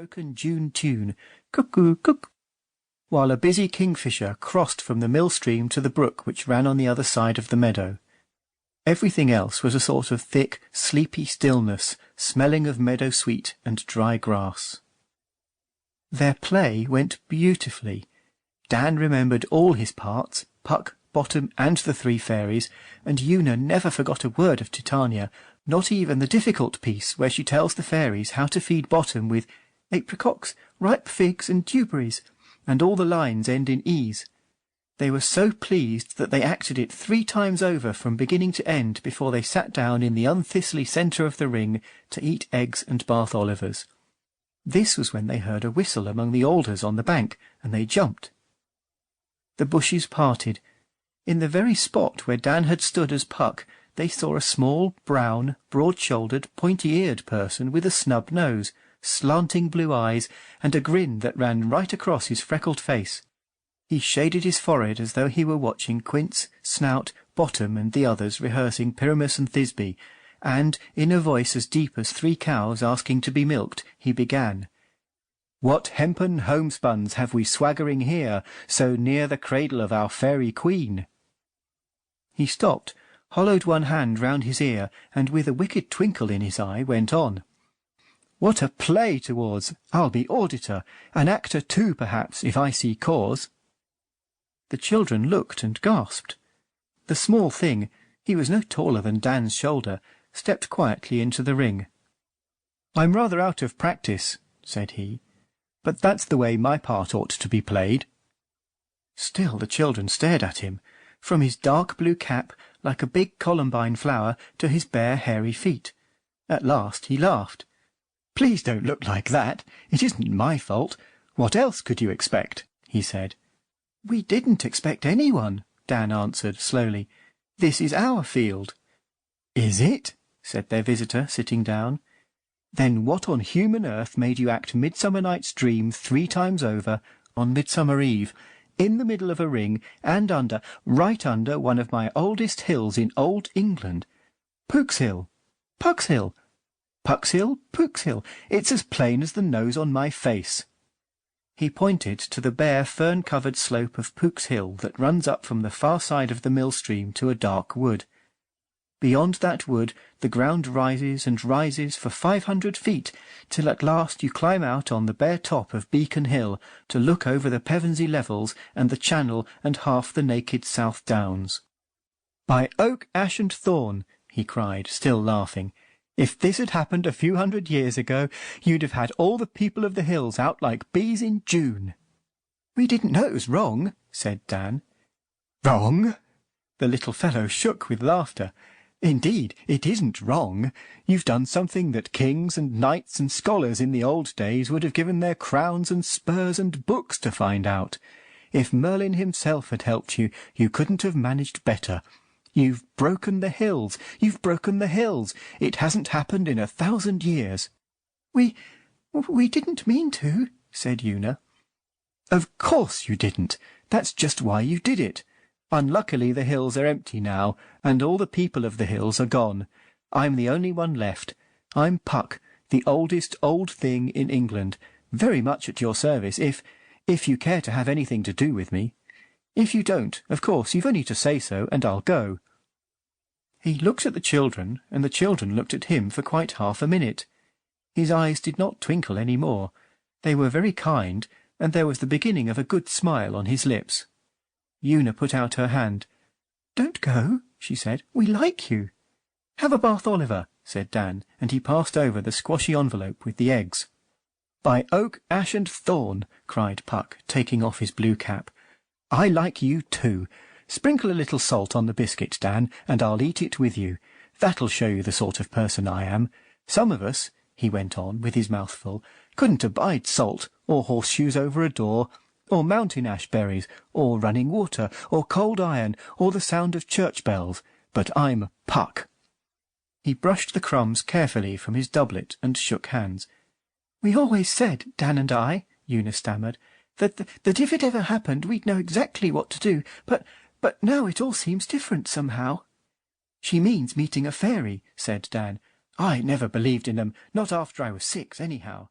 broken June tune, cuckoo, cuck, while a busy kingfisher crossed from the mill stream to the brook which ran on the other side of the meadow. Everything else was a sort of thick, sleepy stillness, smelling of meadow sweet and dry grass. Their play went beautifully. Dan remembered all his parts, Puck, Bottom, and the three fairies, and Una never forgot a word of Titania, not even the difficult piece where she tells the fairies how to feed Bottom with apricots, ripe figs, and dewberries, and all the lines end in e's. They were so pleased that they acted it 3 times over from beginning to end before they sat down in the unthistly centre of the ring to eat eggs and Bath Olivers. This was when they heard a whistle among the alders on the bank, and they jumped. The bushes parted. In the very spot where Dan had stood as Puck, they saw a small, brown, broad-shouldered, pointy-eared person with a snub nose, slanting blue eyes, and a grin that ran right across his freckled face. He shaded his forehead as though he were watching Quince, Snout, Bottom, and the others rehearsing Pyramus and Thisbe, and, in a voice as deep as 3 cows asking to be milked, he began, "What hempen homespuns have we swaggering here, so near the cradle of our fairy queen?" He stopped, hollowed one hand round his ear, and with a wicked twinkle in his eye went on. "What a play towards! I'll be auditor, an actor too, perhaps, if I see cause." The children looked and gasped. The small thing, he was no taller than Dan's shoulder, stepped quietly into the ring. "I'm rather out of practice," said he, "but that's the way my part ought to be played." Still the children stared at him, from his dark blue cap, like a big columbine flower, to his bare hairy feet. At last he laughed. "Please don't look like that. It isn't my fault. What else could you expect?" he said. "We didn't expect anyone," Dan answered slowly. "This is our field." "Is it?" said their visitor, sitting down. "Then what on human earth made you act Midsummer Night's Dream 3 times over, on Midsummer Eve, in the middle of a ring, and right under one of my oldest hills in old England? Pook's Hill, Puck's Hill, Puck's Hill, Pook's Hill. It's as plain as the nose on my face." He pointed to the bare fern-covered slope of Pook's Hill that runs up from the far side of the mill stream to a dark wood. Beyond that wood the ground rises and rises for 500 feet, till at last you climb out on the bare top of Beacon Hill to look over the Pevensey levels and the Channel and half the naked South Downs. "By oak, ash, and thorn," he cried, still laughing, "if this had happened a few 100 years ago, you'd have had all the people of the hills out like bees in June." "We didn't know it was wrong," said Dan. "Wrong?" The little fellow shook with laughter. "Indeed, it isn't wrong. You've done something that kings and knights and scholars in the old days would have given their crowns and spurs and books to find out. If Merlin himself had helped you, you couldn't have managed better. You've broken the hills. You've broken the hills. It hasn't happened in 1,000 years. We didn't mean to," said Una. "Of course you didn't. That's just why you did it. Unluckily the hills are empty now, and all the people of the hills are gone. I'm the only one left. I'm Puck, the oldest old thing in England, very much at your service if you care to have anything to do with me. If you don't, of course you've only to say so, and I'll go." He looked at the children, and the children looked at him for quite half a minute. His eyes did not twinkle any more. They were very kind, and there was the beginning of a good smile on his lips. Una put out her hand. "Don't go," she said. "We like you." "Have a Bath Oliver," said Dan, and he passed over the squashy envelope with the eggs. "By oak, ash, and thorn," cried Puck, taking off his blue cap. "I like you too. Sprinkle a little salt on the biscuit, Dan, and I'll eat it with you. That'll show you the sort of person I am. Some of us," he went on, with his mouth full, "couldn't abide salt, or horseshoes over a door, or mountain ash berries, or running water, or cold iron, or the sound of church bells. But I'm Puck." He brushed the crumbs carefully from his doublet and shook hands. "We always said, Dan and I," Una stammered, that if it ever happened we'd know exactly what to do, but now it all seems different somehow." "She means meeting a fairy," said Dan. "I never believed in them, not after I was 6, anyhow."